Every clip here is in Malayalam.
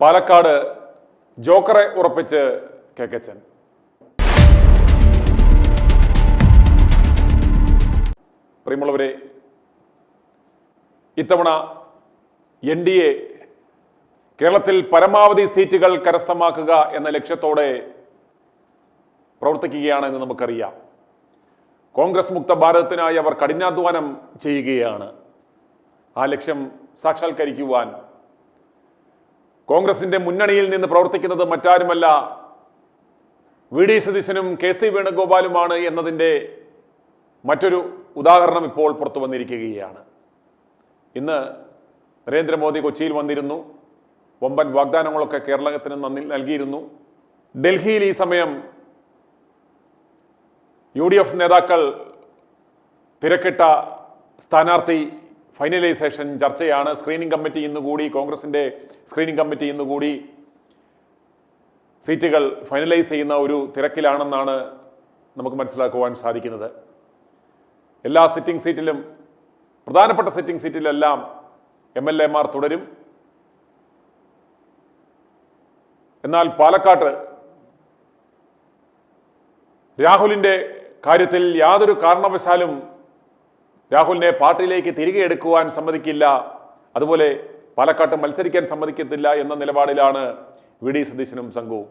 പാലക്കാട് ജോക്കറെ ഉറപ്പിച്ച് കെ.കെ.ചൻ. പ്രിയമുള്ളവരെ, ഇത്തവണ NDA കേരളത്തിൽ പരമാവധി സീറ്റുകൾ കരസ്ഥമാക്കുക എന്ന ലക്ഷ്യത്തോടെ പ്രവർത്തിക്കുകയാണെന്ന് നമുക്കറിയാം. കോൺഗ്രസ് മുക്ത ഭാരതത്തിനായി അവർ കഠിനാധ്വാനം ചെയ്യുകയാണ്. ആ ലക്ഷ്യം സാക്ഷാത്കരിക്കുവാൻ കോൺഗ്രസിന്റെ മുന്നണിയിൽ നിന്ന് പ്രവർത്തിക്കുന്നത് മറ്റാരുമല്ല VD സതീശനും KC വേണുഗോപാലുമാണ് എന്നതിൻ്റെ മറ്റൊരു ഉദാഹരണം ഇപ്പോൾ പുറത്തു വന്നിരിക്കുകയാണ്. ഇന്ന് നരേന്ദ്രമോദി കൊച്ചിയിൽ വന്നിരുന്നു. വമ്പൻ വാഗ്ദാനങ്ങളൊക്കെ കേരളത്തിന് നൽകിയിരുന്നു. ഡൽഹിയിൽ ഈ സമയം UDF നേതാക്കൾ തിരക്കിട്ട സ്ഥാനാർത്ഥി ഫൈനലൈസേഷൻ ചർച്ചയാണ്. സ്ക്രീനിംഗ് കമ്മിറ്റി ഇന്നുകൂടി, കോൺഗ്രസിന്റെ സ്ക്രീനിംഗ് കമ്മിറ്റി ഇന്നുകൂടി സീറ്റുകൾ ഫൈനലൈസ് ചെയ്യുന്ന ഒരു തിരക്കിലാണെന്നാണ് നമുക്ക് മനസ്സിലാക്കുവാൻ സാധിക്കുന്നത്. എല്ലാ സിറ്റിംഗ് സീറ്റിലും, പ്രധാനപ്പെട്ട സിറ്റിംഗ് സീറ്റിലെല്ലാം MLA മാർ തുടരും. എന്നാൽ പാലക്കാട്ട് രാഹുലിന്റെ കാര്യത്തിൽ യാതൊരു കാരണവശാലും രാഹുലിനെ പാർട്ടിയിലേക്ക് തിരികെ എടുക്കുവാൻ സമ്മതിക്കില്ല, അതുപോലെ പാലക്കാട്ട് മത്സരിക്കാൻ സമ്മതിക്കത്തില്ല എന്ന നിലപാടിലാണ് VD സതീശനും സംഘവും.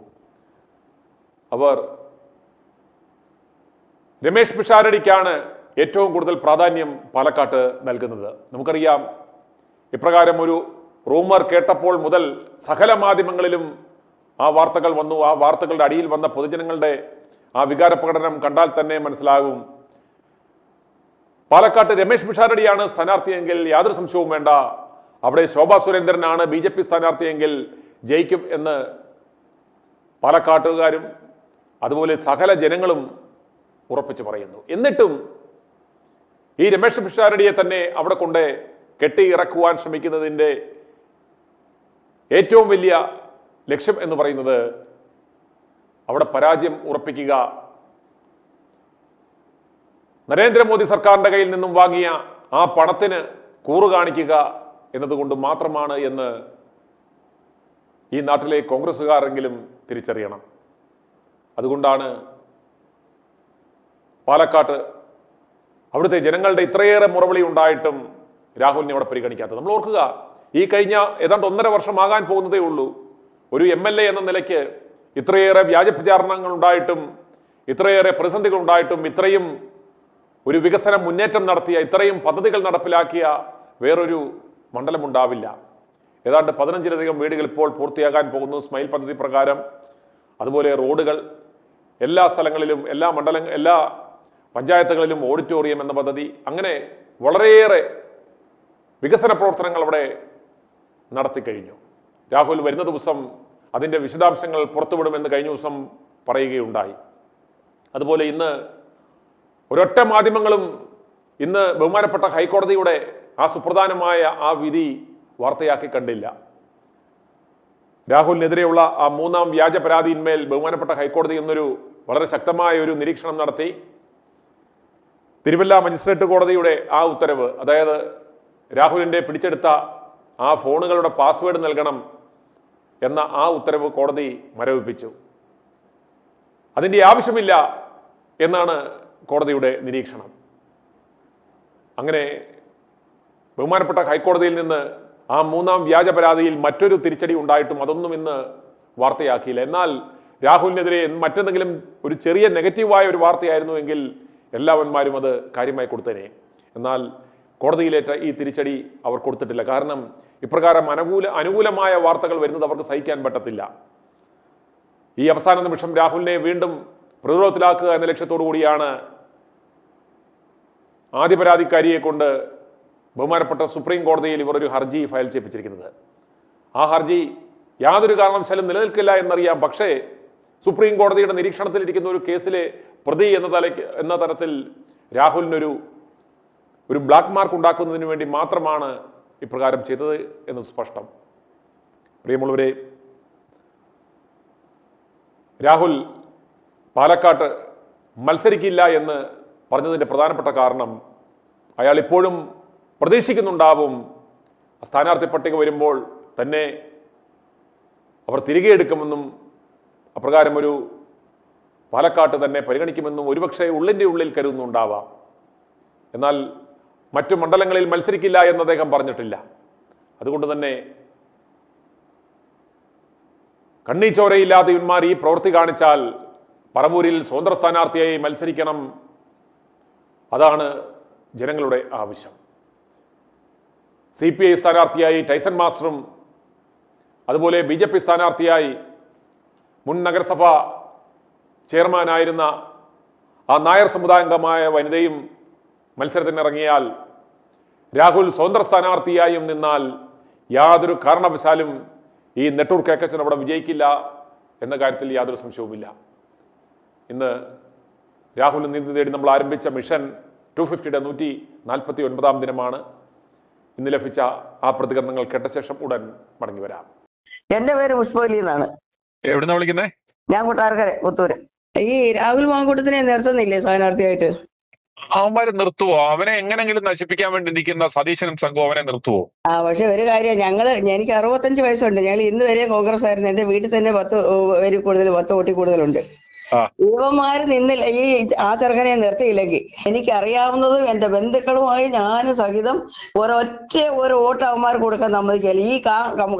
അവർ രമേശ് പിഷാരടിക്കാണ് ഏറ്റവും കൂടുതൽ പ്രാധാന്യം പാലക്കാട്ട് നൽകുന്നത്. നമുക്കറിയാം, ഇപ്രകാരം ഒരു റൂമർ കേട്ടപ്പോൾ മുതൽ സകല മാധ്യമങ്ങളിലും ആ വാർത്തകൾ വന്നു. ആ വാർത്തകളുടെ അടിയിൽ വന്ന പൊതുജനങ്ങളുടെ ആ വികാര പ്രകടനം കണ്ടാൽ തന്നെ മനസ്സിലാകും. പാലക്കാട്ട് രമേശ് പിഷാരടിയാണ് സ്ഥാനാർത്ഥിയെങ്കിൽ യാതൊരു സംശയവും വേണ്ട, അവിടെ ശോഭാ സുരേന്ദ്രനാണ് BJP സ്ഥാനാർത്ഥിയെങ്കിൽ ജയിക്കും എന്ന് പാലക്കാട്ടുകാരും അതുപോലെ സകല ജനങ്ങളും ഉറപ്പിച്ചു പറയുന്നു. എന്നിട്ടും ഈ രമേശ് പിഷാരടിയെ തന്നെ അവിടെ കൊണ്ട് കെട്ടിയിറക്കുവാൻ ശ്രമിക്കുന്നതിൻ്റെ ഏറ്റവും വലിയ ലക്ഷ്യം എന്ന് പറയുന്നത് അവിടെ പരാജയം ഉറപ്പിക്കുക, നരേന്ദ്രമോദി സർക്കാരിന്റെ കയ്യിൽ നിന്നും വാങ്ങിയ ആ പണത്തിന് കൂറു കാണിക്കുക എന്നതുകൊണ്ട് മാത്രമാണ് എന്ന് ഈ നാട്ടിലെ കോൺഗ്രസ്സുകാരെങ്കിലും തിരിച്ചറിയണം. അതുകൊണ്ടാണ് പാലക്കാട്ട് അവിടുത്തെ ജനങ്ങളുടെ ഇത്രയേറെ മുറവിളി ഉണ്ടായിട്ടും രാഹുലിനെ അവിടെ പരിഗണിക്കാത്തത്. നമ്മൾ ഓർക്കുക, ഈ കഴിഞ്ഞ ഏതാണ്ട് 1.5 വർഷമാകാൻ പോകുന്നതേ ഉള്ളൂ ഒരു MLA എന്ന നിലയ്ക്ക് ഇത്രയേറെ വ്യാജ പ്രചാരണങ്ങൾ ഉണ്ടായിട്ടും, ഇത്രയേറെ പ്രതിസന്ധികൾ ഉണ്ടായിട്ടും, ഇത്രയും ഒരു വികസന മുന്നേറ്റം നടത്തിയ, ഇത്രയും പദ്ധതികൾ നടപ്പിലാക്കിയ വേറൊരു മണ്ഡലം ഉണ്ടാവില്ല. ഏതാണ്ട് 15ലധികം വീടുകൾ ഇപ്പോൾ പൂർത്തിയാകാൻ പോകുന്നു സ്മൈൽ പദ്ധതി പ്രകാരം. അതുപോലെ റോഡുകൾ, എല്ലാ സ്ഥലങ്ങളിലും, എല്ലാ പഞ്ചായത്തുകളിലും ഓഡിറ്റോറിയം എന്ന പദ്ധതി, അങ്ങനെ വളരെയേറെ വികസന പ്രവർത്തനങ്ങൾ അവിടെ നടത്തിക്കഴിഞ്ഞു. രാഹുൽ വരുന്ന ദിവസം അതിൻ്റെ വിശദാംശങ്ങൾ പുറത്തുവിടുമെന്ന് കഴിഞ്ഞ ദിവസം പറയുകയുണ്ടായി. അതുപോലെ ഇന്ന് ഒരൊറ്റ മാധ്യമങ്ങളും ഇന്ന് ബഹുമാനപ്പെട്ട ഹൈക്കോടതിയുടെ ആ സുപ്രധാനമായ ആ വിധി വാർത്തയാക്കി കണ്ടില്ല. രാഹുലിനെതിരെയുള്ള ആ 3ാം വ്യാജ പരാതിയിന്മേൽ ബഹുമാനപ്പെട്ട ഹൈക്കോടതി എന്നൊരു വളരെ ശക്തമായ ഒരു നിരീക്ഷണം നടത്തി. തിരുവല്ല മജിസ്ട്രേറ്റ് കോടതിയുടെ ആ ഉത്തരവ്, അതായത് രാഹുലിന്റെ പിടിച്ചെടുത്ത ആ ഫോണുകളുടെ പാസ്വേഡ് നൽകണം എന്ന ആ ഉത്തരവ് കോടതി മരവിപ്പിച്ചു. അതിൻ്റെ ആവശ്യമില്ല എന്നാണ് കോടതിയുടെ നിരീക്ഷണം. അങ്ങനെ ബഹുമാനപ്പെട്ട ഹൈക്കോടതിയിൽ നിന്ന് ആ 3ാം വ്യാജ പരാതിയിൽ മറ്റൊരു തിരിച്ചടി ഉണ്ടായിട്ടും അതൊന്നും ഇന്ന് വാർത്തയാക്കിയില്ല. എന്നാൽ രാഹുലിനെതിരെ മറ്റെന്തെങ്കിലും ഒരു ചെറിയ നെഗറ്റീവായ ഒരു വാർത്തയായിരുന്നുവെങ്കിൽ എല്ലാവന്മാരും അത് കാര്യമായി കൊടുത്തേനെ. എന്നാൽ കോടതിയിലേറ്റ ഈ തിരിച്ചടി അവർ കൊടുത്തിട്ടില്ല. കാരണം ഇപ്രകാരം അനുകൂലമായ വാർത്തകൾ വരുന്നത് അവർക്ക് സഹിക്കാൻ പറ്റത്തില്ല. ഈ അവസാന നിമിഷം രാഹുലിനെ വീണ്ടും പ്രതിരോധത്തിലാക്കുക എന്ന ലക്ഷ്യത്തോടു കൂടിയാണ് ആദ്യ പരാതിക്കാരിയെ കൊണ്ട് ബഹുമാനപ്പെട്ട സുപ്രീം കോടതിയിൽ ഇവർ ഒരു ഹർജി ഫയൽ ചെയ്യിപ്പിച്ചിരിക്കുന്നത്. ആ ഹർജി യാതൊരു കാരണവശാലും നിലനിൽക്കില്ല എന്നറിയാം. പക്ഷേ സുപ്രീം കോടതിയുടെ നിരീക്ഷണത്തിലിരിക്കുന്ന ഒരു കേസിലെ പ്രതി എന്ന തരത്തിൽ രാഹുലിനൊരു ബ്ലാക്ക് മാർക്ക് ഉണ്ടാക്കുന്നതിന് വേണ്ടി മാത്രമാണ് ഇപ്രകാരം ചെയ്തത് എന്ന് സ്പഷ്ടം. പ്രിയമുള്ളവരെ, രാഹുൽ പാലക്കാട്ട് മത്സരിക്കില്ല എന്ന് പറഞ്ഞതിൻ്റെ പ്രധാനപ്പെട്ട കാരണം അയാൾ ഇപ്പോഴും പ്രതീക്ഷിക്കുന്നുണ്ടാവും സ്ഥാനാർത്ഥി പട്ടിക വരുമ്പോൾ തന്നെ അവർ തിരികെ എടുക്കുമെന്നും അപ്രകാരം ഒരു പാലക്കാട്ട് തന്നെ പരിഗണിക്കുമെന്നും ഒരുപക്ഷെ ഉള്ളിൻ്റെ ഉള്ളിൽ കരുതുന്നുണ്ടാവാം. എന്നാൽ മറ്റു മണ്ഡലങ്ങളിൽ മത്സരിക്കില്ല എന്ന് അദ്ദേഹം പറഞ്ഞിട്ടില്ല. അതുകൊണ്ട് തന്നെ കണ്ണീച്ചോരയില്ലാതെ ഇവന്മാർ ഈ പ്രവൃത്തി കാണിച്ചാൽ പറവൂരിൽ സ്വതന്ത്ര സ്ഥാനാർത്ഥിയായി മത്സരിക്കണം. അതാണ് ജനങ്ങളുടെ ആവശ്യം. CPI സ്ഥാനാർത്ഥിയായി ടൈസൺ മാസ്റ്ററും അതുപോലെ BJP സ്ഥാനാർത്ഥിയായി മുൻ നഗരസഭ ചെയർമാനായിരുന്ന ആ നായർ സമുദായാംഗമായ വനിതയും മത്സരത്തിനിറങ്ങിയാൽ രാഹുൽ സ്വതന്ത്ര സ്ഥാനാർത്ഥിയായും നിന്നാൽ യാതൊരു കാരണവശാലും ഈ നെട്ടൂർ കേക്കച്ചൻ അവിടെ വിജയിക്കില്ല എന്ന കാര്യത്തിൽ യാതൊരു സംശയവുമില്ല. ഇന്ന് രാഹുലിന് നീതി തേടി നമ്മൾ ആരംഭിച്ച മിഷൻ 250യുടെ 149ാം ദിനമാണ്. ഇന്ന് ലഭിച്ച ആ പ്രതികരണങ്ങൾ കേട്ട ശേഷം ഉടൻ മടങ്ങി വരാം. എന്റെ പേര് പുഷ്പവലി എന്നാണ്. എവിടുന്നാ വിളിക്കുന്നേ? ഞാൻ കൊട്ടാരക്കര പുത്തൂര്. ഈ രാഹുൽ മാങ്കൂട്ടത്തിനെ നിർത്തുന്നില്ലേ സ്ഥാനാർത്ഥിയായിട്ട്? അവന്മാര് നിർത്തുവോ? അവനെ എങ്ങനെങ്കിലും നശിപ്പിക്കാൻ വേണ്ടി നിൽക്കുന്ന സതീശനും സംഘവും അവനെ നിർത്തുവോ? പക്ഷെ ഒരു കാര്യം, എനിക്ക് 65 വയസ്സുണ്ട്. ഞങ്ങൾ ഇന്ന് വരെ കോൺഗ്രസ് ആയിരുന്നു. എന്റെ വീട്ടിൽ തന്നെ 10 പേര് കൂടുതൽ, 10 കോടി കൂടുതലുണ്ട്. യുവമാര് നിന്നില്ല, ആ ചെറുക്കനെ നിർത്തിയില്ലെങ്കിൽ എനിക്കറിയാവുന്നതും എന്റെ ബന്ധുക്കളുമായി ഞാൻ സഹിതം ഒരു വോട്ട് അവന്മാർ കൊടുക്കാൻ സമ്മതിക്കല. ഈ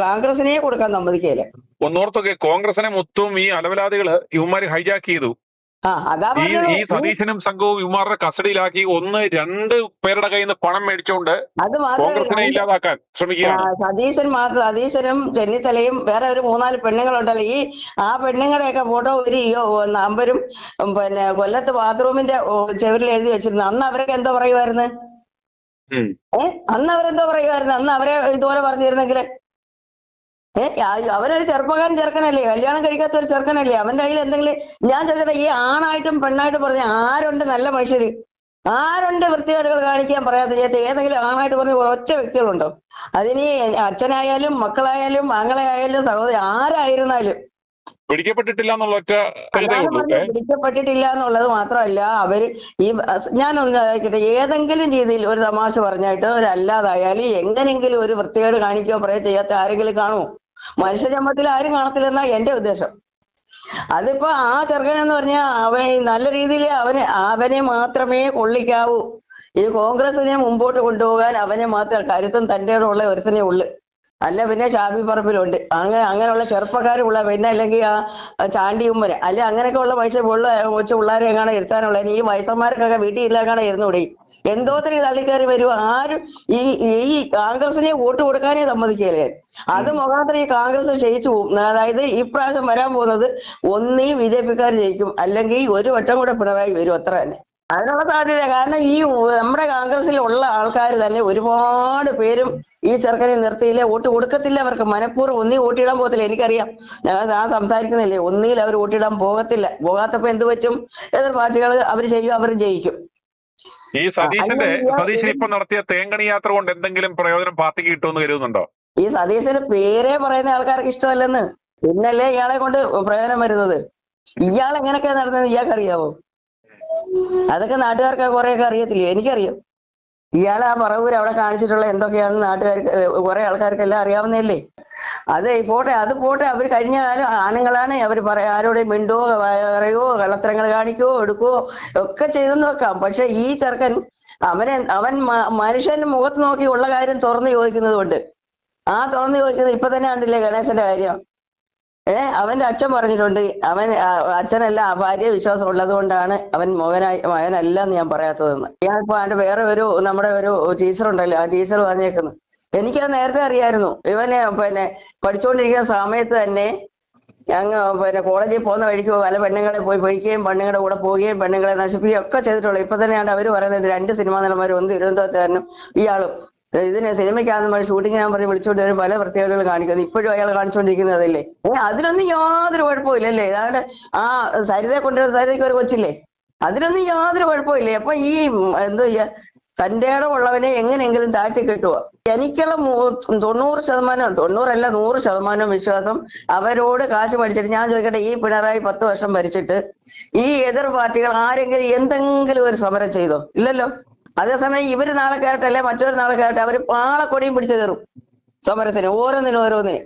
കോൺഗ്രസിനെ കൊടുക്കാൻ സമ്മതിക്കല. ഒന്നോർത്തൊക്കെ കോൺഗ്രസിനെ മൊത്തവും ഈ അലവലാദികള് ഇവന്മാര് ഹൈജാക്ക് ചെയ്തു. ഈ സതീശനും സംഘവും ഇവന്മാരുടെ കസ്റ്റഡിയിലാക്കി 1-2 പേരുടെ കയ്യിൽ നിന്ന് പണം മേടിച്ചോണ്ട് കോൺഗ്രസിനെ ഇല്ലാതാക്കാൻ ശ്രമിക്കുകയാണ്. സതീശനും ചെന്നിത്തലയും വേറെ ഒരു 3-4 പെണ്ണുങ്ങളുണ്ടല്ലോ. ആ പെണ്ണുങ്ങളുടെയൊക്കെ ഫോട്ടോ ഒരു നമ്പരും പിന്നെ കൊല്ലത്ത് ബാത്റൂമിന്റെ ചെവിരിൽ എഴുതി വെച്ചിരുന്നു. അന്ന് അവരൊക്കെ എന്താ പറയുമായിരുന്നു? അന്ന് അവരെന്തോ പറയുമായിരുന്നു? അന്ന് അവരെ ഇതുപോലെ പറഞ്ഞിരുന്നെങ്കിൽ അവനൊരു ചെറുക്കനല്ലേ, കല്യാണം കഴിക്കാത്ത ഒരു ചെറുക്കനല്ലേ. അവന്റെ കയ്യിൽ എന്തെങ്കിലും, ഞാൻ ചോദിക്കട്ടെ, ഈ ആണായിട്ടും പെണ്ണായിട്ടും പറഞ്ഞ ആരുണ്ട് നല്ല മനുഷ്യര്? ആരുണ്ട് വൃത്തികേടുകൾ കാണിക്കാൻ പറയാത്ത ചെയ്യാത്ത? ഏതെങ്കിലും ആണായിട്ട് പറഞ്ഞ ഒറ്റ വ്യക്തികളുണ്ടോ? അതിന് അച്ഛനായാലും മക്കളായാലും ആങ്ങളെയായാലും സഹോദരി ആരായിരുന്നാലും പിടിക്കപ്പെട്ടിട്ടില്ല എന്നുള്ള ഒറ്റ പിടിക്കപ്പെട്ടിട്ടില്ല എന്നുള്ളത് മാത്രമല്ല, അവര് ഞാനൊന്ന് ആയിക്കട്ടെ, ഏതെങ്കിലും രീതിയിൽ ഒരു തമാശ പറഞ്ഞായിട്ട് ഒരല്ലാതായാലും എങ്ങനെങ്കിലും ഒരു വൃത്തികേട് കാണിക്കുകയോ പറയുകയോ ചെയ്യാത്ത ആരെങ്കിലും കാണുമോ? മനുഷ്യജന്മത്തിൽ ആരും കാണത്തില്ലെന്നാ എന്റെ ഉദ്ദേശം. അതിപ്പോ ആ ചെറുക്കനെന്ന് പറഞ്ഞാൽ അവൻ നല്ല രീതിയിൽ അവനെ മാത്രമേ കൊള്ളിക്കാവൂ. ഈ കോൺഗ്രസിനെ മുമ്പോട്ട് കൊണ്ടുപോകാൻ അവനെ മാത്രം കരുത്തും തൻ്റെ ഉള്ള ഒരുത്തനെ ഉള്ളു. അല്ല പിന്നെ ഷാഫി പറമ്പിലുണ്ട്. അങ്ങനെയുള്ള ചെറുപ്പക്കാരുള്ള, പിന്നെ അല്ലെങ്കിൽ ആ ചാണ്ടി ഉമ്മന് അല്ലെ അങ്ങനെയൊക്കെ ഉള്ള കൊച്ചു പിള്ളേരെ എങ്ങനെ ഇരുത്താനുള്ള. ഈ വയസ്സന്മാർക്കൊക്കെ വീട്ടിൽ ഇല്ലാക്കാണ് ഇരുന്നൂടെ. എന്തോത്തിന് തള്ളിക്കയറി വരും. ആരും ഈ കോൺഗ്രസിനെ വോട്ട് കൊടുക്കാനേ സമ്മതിക്കല്ലേ. അത് മുഖാന്തരം ഈ കോൺഗ്രസ് ക്ഷയിച്ചു പോകും. അതായത് ഇപ്രാവശ്യം വരാൻ പോകുന്നത് ഒന്നീ BJP-ക്കാർ ജയിക്കും, അല്ലെങ്കിൽ ഒരു വട്ടം കൂടെ പിണറായി വരും, അത്ര തന്നെ. അതിനുള്ള സാധ്യത. കാരണം ഈ നമ്മുടെ കോൺഗ്രസിലുള്ള ആൾക്കാർ തന്നെ ഒരുപാട് പേരും ഈ ചെറുക്കനെ നിർത്തിയില്ല, വോട്ട് കൊടുക്കത്തില്ല. അവർക്ക് മനഃപൂർവ്വം ഒന്നീ വോട്ടിടാൻ പോകത്തില്ല. എനിക്കറിയാം, ഞാൻ സംസാരിക്കുന്നില്ലേ, ഒന്നിയിൽ അവർ വോട്ടിടാൻ പോകത്തില്ല. പോകാത്തപ്പോ എന്ത് പറ്റും? എതിർ പാർട്ടികൾ അവർ ചെയ്യും, അവർ ജയിക്കും. ഈ സതീശൻ ഇപ്പൊ നടത്തിയ തേങ്കണി യാത്ര കൊണ്ട് എന്തെങ്കിലും പ്രയോജനം പാർട്ടിക്ക് കിട്ടുമെന്ന് കരുതുന്നുണ്ടോ? ഈ സതീശന്റെ പേരെ പറയുന്ന ആൾക്കാർക്ക് ഇഷ്ടമല്ലെന്ന്. പിന്നല്ലേ ഇയാളെ കൊണ്ട് പ്രയോജനം വരുന്നത്. ഇയാൾ എങ്ങനെയൊക്കെയാ നടന്നത് ഇയാൾക്കറിയാവോ? അതൊക്കെ നാട്ടുകാർക്ക് കുറെയൊക്കെ അറിയത്തില്ലേ? എനിക്കറിയാം. ഇയാളെ ആ പറവൂര് അവിടെ കാണിച്ചിട്ടുള്ള എന്തൊക്കെയാണെന്ന് നാട്ടുകാർക്ക്, കുറെ ആൾക്കാർക്കെല്ലാം അറിയാവുന്നതല്ലേ. അത് പോട്ടെ. അവർ കഴിഞ്ഞ കാലം ആണുങ്ങളാണ്. അവർ ആരോടെ മിണ്ടോ പറയോ കള്ളത്തരങ്ങൾ കാണിക്കോ എടുക്കോ ഒക്കെ ചെയ്തെന്ന് വെക്കാം. പക്ഷെ ഈ ചെറുക്കൻ അവൻ മനുഷ്യന്റെ മുഖത്ത് നോക്കി ഉള്ള കാര്യം തുറന്നു ചോദിക്കുന്നത് കൊണ്ട് തുറന്നു ചോദിക്കുന്നത് ഇപ്പൊ തന്നെ കണ്ടില്ലേ ഗണേശന്റെ കാര്യം. അവന്റെ അച്ഛൻ പറഞ്ഞിട്ടുണ്ട്, അച്ഛനല്ല ഭാര്യ വിശ്വാസം ഉള്ളത് കൊണ്ടാണ് അവൻ മകനല്ല എന്ന് ഞാൻ പറയാത്തതെന്ന്. ഞാനിപ്പോ അവന്റെ വേറെ നമ്മുടെ ഒരു ടീച്ചർ ഉണ്ടല്ലോ, ആ ടീച്ചർ പറഞ്ഞേക്കുന്നു. എനിക്കത് നേരത്തെ അറിയായിരുന്നു. ഇവന് പഠിച്ചുകൊണ്ടിരിക്കുന്ന സമയത്ത് തന്നെ കോളേജിൽ പോകുന്ന വഴിക്ക് പല പെണ്ണുങ്ങളെ പോയി പഠിക്കുകയും പെണ്ണുങ്ങളുടെ കൂടെ പോവുകയും പെണ്ണുങ്ങളെ നശിപ്പിക്കുകയും ഒക്കെ ചെയ്തിട്ടുള്ളൂ. ഇപ്പൊ തന്നെയാണ് അവർ പറയുന്നത് 2 സിനിമാ നടന്മാരും, ഒന്ന് തിരുവനന്തപുരത്തുകാരനും ഇയാളും. ഇതിന് സിനിമയ്ക്കാന്ന് ഷൂട്ടിംഗ് ഞാൻ പറഞ്ഞ് വിളിച്ചുകൊണ്ട് വരും, പല പ്രത്യേകതകൾ കാണിക്കുന്നത്. ഇപ്പോഴും അയാൾ കാണിച്ചുകൊണ്ടിരിക്കുന്നതല്ലേ. അതിനൊന്നും യാതൊരു കുഴപ്പമില്ലല്ലേ. അതാണ് ആ സരിതയെ കൊണ്ടുവരുന്ന സരിതയ്ക്ക് ഒരു കൊച്ചില്ലേ, അതിനൊന്നും യാതൊരു കുഴപ്പമില്ലേ. അപ്പൊ ഈ എന്തോ ചെയ്യാ, തൻ്റെ ഇടമുള്ളവനെ എങ്ങനെയെങ്കിലും താഴ്ത്തി കെട്ടുക. എനിക്കുള്ള 100% വിശ്വാസം അവരോട് കാശ് മേടിച്ചിട്ട്. ഞാൻ ചോദിക്കട്ടെ, ഈ പിണറായി 10 വർഷം ഭരിച്ചിട്ട് ഈ എതിർ പാർട്ടികൾ ആരെങ്കിലും എന്തെങ്കിലും ഒരു സമരം ചെയ്തോ? ഇല്ലല്ലോ. അതേസമയം ഇവര് നാളെ കയറട്ടെ, അല്ലെ മറ്റൊരു നാളെ കയറട്ടെ, അവര് പാളക്കൊടിയും പിടിച്ചു കയറും സമരത്തിന്, ഓരോന്നിനും.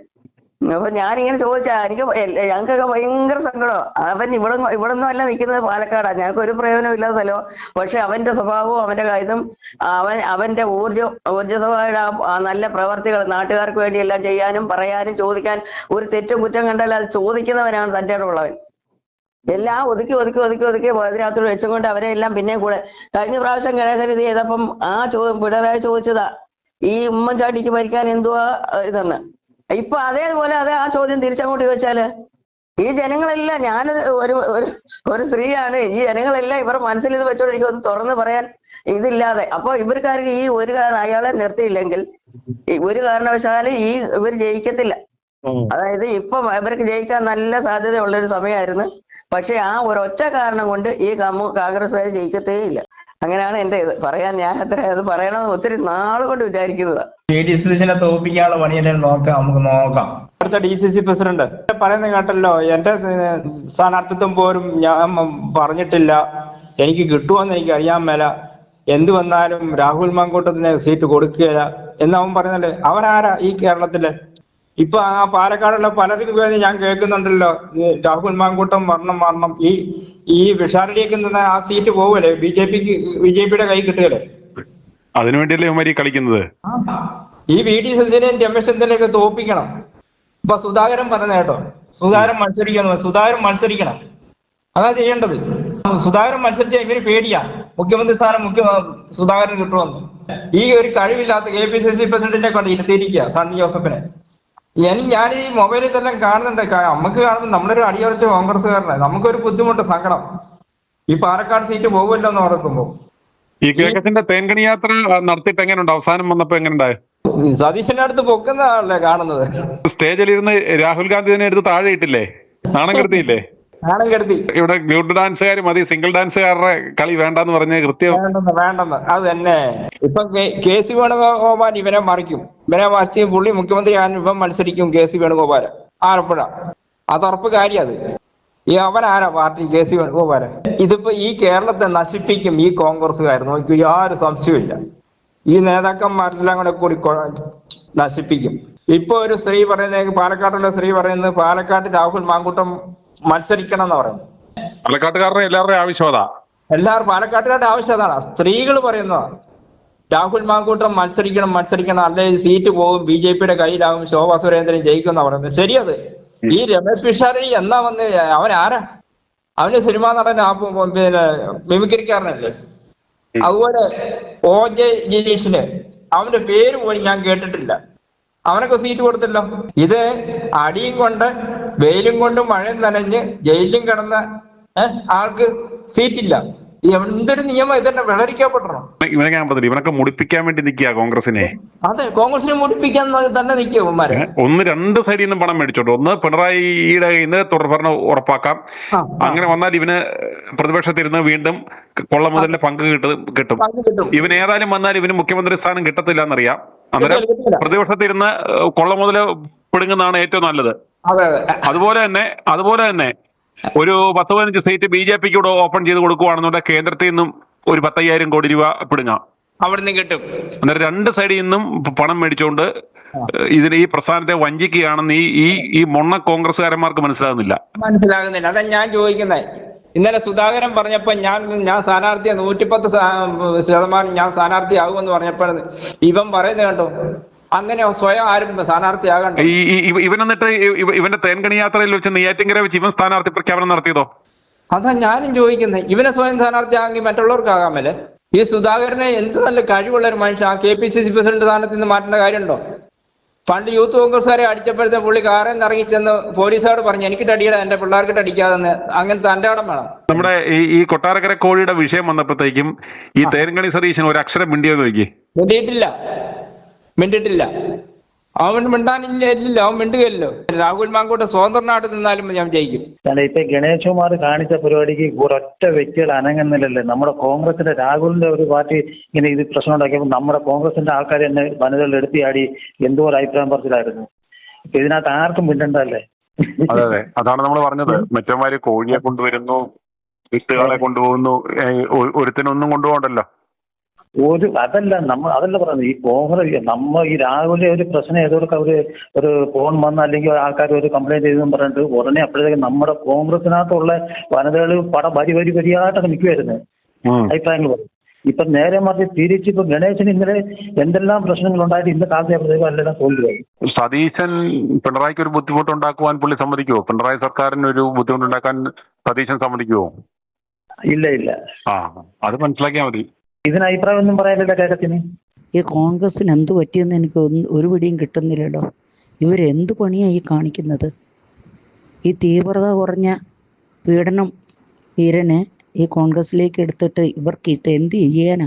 അപ്പൊ ഞാനിങ്ങനെ ചോദിച്ചാ എനിക്ക് ഞങ്ങൾക്കൊക്കെ ഭയങ്കര സങ്കടം. അവൻ ഇവിടൊന്നും അല്ല നിൽക്കുന്നത്, പാലക്കാടാ. ഞങ്ങൾക്ക് ഒരു പ്രയോജനം ഇല്ലാത്ത സ്ഥലമോ. പക്ഷെ അവന്റെ സ്വഭാവവും അവന്റെ ഇതും അവന്റെ ഊർജ്ജസ്വമായിട്ട് ആ നല്ല പ്രവർത്തികൾ നാട്ടുകാർക്ക് വേണ്ടി എല്ലാം ചെയ്യാനും പറയാനും ചോദിക്കാൻ ഒരു തെറ്റും കുറ്റം കണ്ടാൽ അത് ചോദിക്കുന്നവനാണ് തന്റെ ഉള്ളവൻ. എല്ലാം ഒതുക്കി അതിനകത്തോട് വെച്ചുകൊണ്ട് അവരെ എല്ലാം പിന്നെയും കൂടെ. കഴിഞ്ഞ പ്രാവശ്യം ഗണേശൻ ഇത് ചെയ്തപ്പം പിണറായി ചോദിച്ചതാ ഈ ഉമ്മൻചാണ്ടിക്ക് ഭരിക്കാൻ എന്തുവാ ഇതെന്ന്. ഇപ്പൊ അതേപോലെ ആ ചോദ്യം തിരിച്ചങ്ങോട്ട് ചോദിച്ചാല് ഈ ജനങ്ങളെല്ലാം, ഒരു സ്ത്രീയാണ്, ഈ ജനങ്ങളെല്ലാം ഇവരുടെ മനസ്സിൽ ഇത് വെച്ചോണ്ട് എനിക്കൊന്ന് തുറന്ന് പറയാൻ ഇതില്ലാതെ. അപ്പൊ ഇവർക്കാർക്ക് ഈ ഒരു കാരണം അയാളെ നിർത്തിയില്ലെങ്കിൽ ഒരു കാരണവശാലും ഇവർ ജയിക്കത്തില്ല. അതായത് ഇപ്പൊ ഇവർക്ക് ജയിക്കാൻ നല്ല സാധ്യതയുള്ളൊരു സമയമായിരുന്നു. പക്ഷെ ആ ഒരൊറ്റ കാരണം കൊണ്ട് ഈ കോൺഗ്രസ്സുകാർ ജയിക്കത്തേ ഇല്ല. അങ്ങനെയാണ് എന്റെ ഇത് പറയാൻ. ഞാൻ അത് പറയണമെന്ന് ഒത്തിരി നാള് കൊണ്ട് വിചാരിക്കുന്നതാ. DCCനെ തോൽപ്പിക്കാനുള്ള പണി എന്തായാലും നമുക്ക് നോക്കാം. അടുത്ത DCC പ്രസിഡന്റ് പറയുന്നത് കേട്ടല്ലോ, എന്റെ സ്ഥാനാർത്ഥിത്വം പോലും ഞാൻ പറഞ്ഞിട്ടില്ല, എനിക്ക് കിട്ടുമെന്ന് എനിക്ക് അറിയാൻ മേല, എന്ത് വന്നാലും രാഹുൽ മാങ്കൂട്ടത്തിന് സീറ്റ് കൊടുക്കുകയില്ല എന്നവൻ പറയുന്നുണ്ട്. അവനാരാ ഈ കേരളത്തില്? ഇപ്പൊ ആ പാലക്കാടുള്ള പലർക്കും ഞാൻ കേൾക്കുന്നുണ്ടല്ലോ, രാഹുൽ മാങ്കൂട്ടം മരണം ഈ വിഷാരടിയൊക്കെ നിന്ന് ആ സീറ്റ് പോവല്ലേ, BJPയുടെ കൈ കിട്ടുകയല്ലേ? അതിനുവേണ്ടിയല്ലേ ഇവന്മാര് കളിക്കുന്നത്. ഈ VD സതീശനെയും രമേശ് ചെന്നിത്തലയൊക്കെ തോപ്പിക്കണം. ഇപ്പൊ സുധാകരൻ പറഞ്ഞ കേട്ടോ, സുധാകരൻ മത്സരിക്കണം, അതാ ചെയ്യേണ്ടത്. സുധാകരൻ മത്സരിച്ചാൽ ഇവര് പേടിയാ മുഖ്യമന്ത്രി സ്ഥാനം സുധാകരൻ കിട്ടുമെന്ന്. ഈ ഒരു കഴിവില്ലാത്ത KPCC പ്രസിഡന്റിനെ കൊണ്ട് ഇരുത്തിയിരിക്കുക സണ്ണി ജോസഫിനെ. ഞാൻ ഈ മൊബൈലിൽ തന്നെ കാണുന്നുണ്ട്. നമുക്ക് കാണുമ്പോൾ നമ്മളൊരു അടിയുറച്ച കോൺഗ്രസ്സുകാരനാണ്, നമുക്കൊരു ബുദ്ധിമുട്ട്, സങ്കടം. ഈ പാലക്കാട് സീറ്റ് പോകുമല്ലോ എന്ന് ഓർക്കുമ്പോ. ഈ കേരളത്തിന്റെ തേൻകണി യാത്ര നടത്തിയിട്ട് എങ്ങനെയുണ്ട്? അവസാനം വന്നപ്പോ എങ്ങനെയുണ്ടായി? സതീശന്റെ അടുത്ത് പൊക്കുന്നതാണല്ലേ കാണുന്നത്. സ്റ്റേജിലിരുന്ന് രാഹുൽ ഗാന്ധി തന്നെ എടുത്ത് താഴെ ഇട്ടില്ലേ? നാണം കെടുത്തിയില്ലേ? നാണം കെടുത്തി. ഇവിടെ ഗ്ലൂട്ട് ഡാൻസുകാർ മതി, സിംഗിൾ ഡാൻസുകാരുടെ കളി വേണ്ടെന്ന് പറഞ്ഞ് കൃത്യം വേണ്ടെന്ന് അത് തന്നെ. ഇപ്പൊ KC വേണുഗോപാൽ ഇവനെ മറിക്കും, ഇവനെ മറിച്ച് പുള്ളി മുഖ്യമന്ത്രി ഇവൻ മത്സരിക്കും. KC വേണുഗോപാൽ ആലപ്പുഴ, അത് ഉറപ്പ് കാര്യം. അത് അവനാരാ പാർട്ടി KC വേണുഗോപാൽ. ഇതിപ്പോ ഈ കേരളത്തെ നശിപ്പിക്കും ഈ കോൺഗ്രസ്സുകാർ, നോക്കി യാതൊരു സംശയമില്ല. ഈ നേതാക്കന്മാരെല്ലാം കൂടി നശിപ്പിക്കും. ഇപ്പൊ ഒരു സ്ത്രീ പറയുന്നത്, പാലക്കാട്ടുള്ള സ്ത്രീ പറയുന്നത്, പാലക്കാട്ട് രാഹുൽ മാങ്കൂട്ടം മത്സരിക്കണം എന്ന് പറയുന്നത്. പാലക്കാട്ടുകാരുടെ എല്ലാവരുടെയും ആവശ്യം അതാ. പാലക്കാട്ടുകാരുടെ ആവശ്യം അതാണ്. സ്ത്രീകൾ പറയുന്നതാണ് രാഹുൽ മാങ്കൂട്ടം മത്സരിക്കണം, അല്ലെങ്കിൽ സീറ്റ് പോകും, BJPയുടെ കയ്യിലാകും, ശോഭാ സുരേന്ദ്രൻ ജയിക്കും എന്നാ പറയുന്നത്. ശരിയത്. ഈ രമേശ് പിഷാരടി എന്നാ വന്ന്, അവൻ ആരാ? അവന് സിനിമാ നടൻ, പിന്നെ മിമിക്രിക്കാരനല്ലേ. അതുപോലെ OJ ജിനീഷിന് അവന്റെ പേര് പോലും ഞാൻ കേട്ടിട്ടില്ല, അവനൊക്കെ സീറ്റ് കൊടുത്തല്ലോ. ഇത് അടിയും കൊണ്ട് വെയിലും കൊണ്ട് മഴയും നനഞ്ഞ് ജയിലിലും കിടന്ന ആൾക്ക് സീറ്റില്ല. എന്തൊരു നിയമം ഇതന്നെ വിളരിക്കപ്പെടണം. ഇവനൊക്കെ മുടിപ്പിക്കാൻ വേണ്ടി നിൽക്കുക കോൺഗ്രസിനെ. അതെ, കോൺഗ്രസിനെ മുടിപ്പിക്കാൻ തന്നെ നിൽക്കുക ഇവന്മാരെ. രണ്ട് സൈഡിൽ നിന്നും പണം മേടിച്ചോട്ടോ. ഒന്ന് പിണറായിയുടെ ഇന്ന് തുടർഭരണം ഉറപ്പാക്കാം, അങ്ങനെ വന്നാൽ ഇവന് പ്രതിപക്ഷത്തിരുന്ന് വീണ്ടും കൊള്ള മുതലിന്റെ പങ്ക് കിട്ടും. ഇവൻ ഏതായാലും വന്നാൽ ഇവന് മുഖ്യമന്ത്രി സ്ഥാനം കിട്ടത്തില്ല എന്നറിയാം. അന്നേരം പ്രതിപക്ഷത്തിരുന്ന് കൊള്ള മുതല് പിടുങ്ങുന്നതാണ് ഏറ്റവും നല്ലത്. അതുപോലെ തന്നെ ഒരു 10-15 സീറ്റ് BJPക്ക് കൂടെ ഓപ്പൺ ചെയ്ത് കൊടുക്കുവാണെന്നുണ്ടെങ്കിൽ കേന്ദ്രത്തിൽ നിന്നും ഒരു 10,000 കോടി രൂപ പിടുങ്ങാം, അവിടുന്ന് കിട്ടും. അന്നേരം രണ്ട് സൈഡിൽ നിന്നും പണം മേടിച്ചുകൊണ്ട് ഈ പ്രസ്ഥാനത്തെ വഞ്ചിക്കുകയാണെന്ന് ഈ മൊണ്ണ കോൺഗ്രസ്സുകാരന്മാർക്ക് മനസ്സിലാകുന്നില്ല. അതാ ഞാൻ ചോദിക്കുന്നത്. ഇന്നലെ സുധാകരൻ പറഞ്ഞപ്പോ ഞാൻ സ്ഥാനാർത്ഥിയെ 110% ഞാൻ സ്ഥാനാർത്ഥിയാകുമെന്ന് പറഞ്ഞപ്പോൾ ഇവൻ പറയുന്നത് കണ്ടോ, അങ്ങനെ സ്വയം ആരും സ്ഥാനാർത്ഥിയാകണ്ട. ഇവനെന്നിട്ട് ഇവന്റെ തേൻകണി യാത്രയിൽ വെച്ച് നെയ്യാറ്റിൻകര വെച്ച് ഇവൻ സ്ഥാനാർത്ഥി പ്രഖ്യാപനം നടത്തിയതോ? അതാ ഞാനും ചോദിക്കുന്നത്. ഇവനെ സ്വയം സ്ഥാനാർത്ഥിയാകെങ്കിൽ മറ്റുള്ളവർക്കാകാമല്ലേ? ഈ സുധാകരനെ എന്ത് നല്ല കഴിവുള്ള ഒരു മനുഷ്യൻ. ആ KPCC പ്രസിഡന്റ് സ്ഥാനത്ത് നിന്ന് മാറ്റേണ്ട കാര്യമുണ്ടോ? പണ്ട് യൂത്ത് കോൺഗ്രസ്സുകാരെ അടിച്ചപ്പോഴത്തെ പുള്ളി കാറിൽ നിന്ന് ഇറങ്ങിച്ചെന്ന് പോലീസുകാരോട് പറഞ്ഞു, എനിക്കിട്ട് അടിയടാ, എന്റെ പിള്ളേർക്കിട്ട് അടിക്കാതെന്ന്. അങ്ങനെ തന്റെ ഇടം വേണം. നമ്മുടെ ഈ കൊട്ടാരക്കര കോഴിയുടെ വിഷയം വന്നപ്പോഴത്തേക്കും ഈ തേൻകണി സതീശൻ ഒരു അക്ഷരം മിണ്ടിയെന്ന് നോക്കി. മിണ്ടിട്ടില്ല. അവൻ മിണ്ടാനില്ല, അവൻ മിണ്ടുകയല്ലോ. രാഹുൽ മാങ്കൂട്ടം സ്വതന്ത്രനായിട്ട് നിന്നാലും ഞാൻ ജയിക്കും. ഇപ്പൊ ഗണേശകുമാർ കാണിച്ച പരിപാടിക്ക് ഒരൊറ്റ വ്യക്തികൾ അനങ്ങുന്നില്ലല്ലേ. നമ്മുടെ കോൺഗ്രസിന്റെ രാഹുലിന്റെ ഒരു പാർട്ടി ഇങ്ങനെ ഇത് പ്രശ്നം ഉണ്ടാക്കിയപ്പോൾ നമ്മുടെ കോൺഗ്രസിന്റെ ആൾക്കാർ തന്നെ വനിതകൾ എടുത്തിയാടി എന്തോ ഒരു അഭിപ്രായം പറച്ചിലായിരുന്നു. ഇപ്പൊ ഇതിനകത്ത് ആർക്കും മിണ്ടണ്ടല്ലേ. അതെ, അതാണ് നമ്മൾ പറഞ്ഞത്. മറ്റന്മാര് കോഴിയെ കൊണ്ടുവരുന്നു, വിത്തുകളെ കൊണ്ടുപോകുന്നു, ഒരുത്തിനൊന്നും കൊണ്ടുപോകണ്ടല്ലോ. അതല്ല പറയുന്നത്. ഈ കോൺഗ്രസ് ഈ രാഹുലിന്റെ ഒരു പ്രശ്നം ഏതൊക്കെ ഒരു ഫോൺ വന്ന അല്ലെങ്കിൽ ആൾക്കാർ ഒരു കംപ്ലൈന്റ് ചെയ്തെന്ന് പറഞ്ഞിട്ട് ഉടനെ അപ്പോഴത്തേക്ക് നമ്മുടെ കോൺഗ്രസിനകത്തുള്ള വനിതകൾ വരിയായിട്ടൊക്കെ നിൽക്കുമായിരുന്നു അഭിപ്രായങ്ങൾ പറയും. ഇപ്പൊ നേരെ മറിച്ച് തിരിച്ചിപ്പോ ഗണേശന് ഇന്നലെ എന്തെല്ലാം പ്രശ്നങ്ങൾ ഉണ്ടായിട്ട് ഇന്ന കാലത്തെ എല്ലാം തോന്നുകയായി. സതീശൻ പിണറായിക്ക് ഒരു ബുദ്ധിമുട്ടുണ്ടാക്കുവാൻ പുള്ളി സമ്മതിക്കുമോ? പിണറായി സർക്കാരിന് ഒരു ബുദ്ധിമുട്ടുണ്ടാക്കാൻ സതീശൻ സമ്മതിക്കുമോ? ഇല്ല. അത് മനസ്സിലാക്കിയാൽ മതി. ഇതിന് അഭിപ്രായം ഒന്നും പറയാനില്ല കേരളത്തിന്. ഈ കോൺഗ്രസിന് എന്ത് പറ്റിയെന്ന് എനിക്ക് ഒരു പിടിയും കിട്ടുന്നില്ലല്ലോ. ഇവരെന്ത് പണിയാണ് ഈ കാണിക്കുന്നത്? ഈ തീവ്രത കുറഞ്ഞ പീഡനം വീരനെ ഈ കോൺഗ്രസിലേക്ക് എടുത്തിട്ട് ഇവർക്കിട്ട് എന്ത് ചെയ്യാനാ?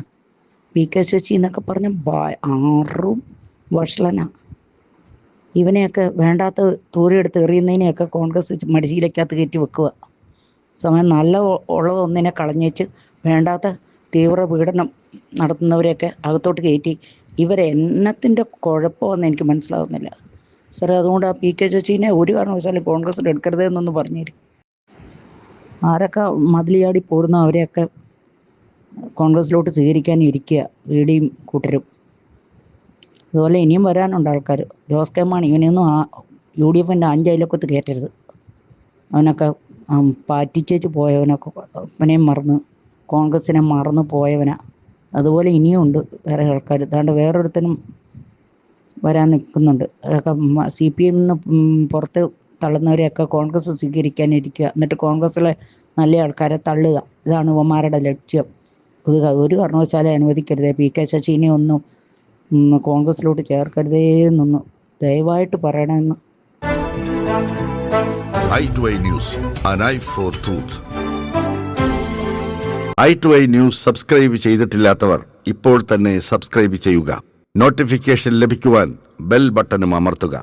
പി.കെ. ശശി എന്നൊക്കെ പറഞ്ഞ ആറും വഷളനാ. ഇവനെയൊക്കെ വേണ്ടാത്ത തൂരിയെടുത്ത് എറിയുന്നതിനെയൊക്കെ കോൺഗ്രസ് മടിശീലക്കകത്ത് കയറ്റി വെക്കുക. സമയം നല്ല ഉള്ളതൊന്നിനെ കളഞ്ഞേച്ച് വേണ്ടാത്ത തീവ്ര പീഡനം നടത്തുന്നവരെയൊക്കെ അകത്തോട്ട് കയറ്റി ഇവരെന്നത്തിൻ്റെ കുഴപ്പമെന്ന് എനിക്ക് മനസ്സിലാവുന്നില്ല സാറേ. അതുകൊണ്ട് ആ പി.കെ. ശശീനെ ഒരു കാരണവശാലും കോൺഗ്രസിൽ എടുക്കരുത് എന്നൊന്ന് പറഞ്ഞുതരും. ആരൊക്കെ മതിലിയാടി പോരുന്നോ അവരെയൊക്കെ കോൺഗ്രസിലോട്ട് സ്വീകരിക്കാനിരിക്കുക വീടിയും കൂട്ടരും. അതുപോലെ ഇനിയും വരാനുണ്ട് ആൾക്കാർ. ജോസ് കെ മാണി ഇവനെയൊന്നും UDFൻ്റെ 5 അയലൊക്കത്ത് കയറ്റരുത്. അവനൊക്കെ പാറ്റിച്ചേച്ച് പോയവനൊക്കെ അവനെയും മറന്ന് കോൺഗ്രസിനെ മറന്നു പോയവനാ. അതുപോലെ ഇനിയും ഉണ്ട് വേറെ ആൾക്കാർ. അതാണ്ട് വേറൊരുത്തനും വരാൻ നിൽക്കുന്നുണ്ട്. അതൊക്കെ CPM പുറത്ത് തള്ളുന്നവരെയൊക്കെ കോൺഗ്രസ് സ്വീകരിക്കാനിരിക്കുക. എന്നിട്ട് കോൺഗ്രസ്സിലെ നല്ല ആൾക്കാരെ തള്ളുക. ഇതാണ് ഇവന്മാരുടെ ലക്ഷ്യം. ഒരു കാരണവശാലും അനുവദിക്കരുതേ. പി.കെ. ശശീനെ ഒന്നും കോൺഗ്രസിലോട്ട് ചേർക്കരുതേ എന്നൊന്ന് ദയവായിട്ട് പറയണമെന്ന്. i2i News, an eye for truth. i2i News subscribe ചെയ്തിട്ടില്ലാത്തവർ ഇപ്പോൾ തന്നെ സബ്സ്ക്രൈബ് ചെയ്യുക. നോട്ടിഫിക്കേഷൻ ലഭിക്കുവാൻ ബെൽ ബട്ടണും അമർത്തുക.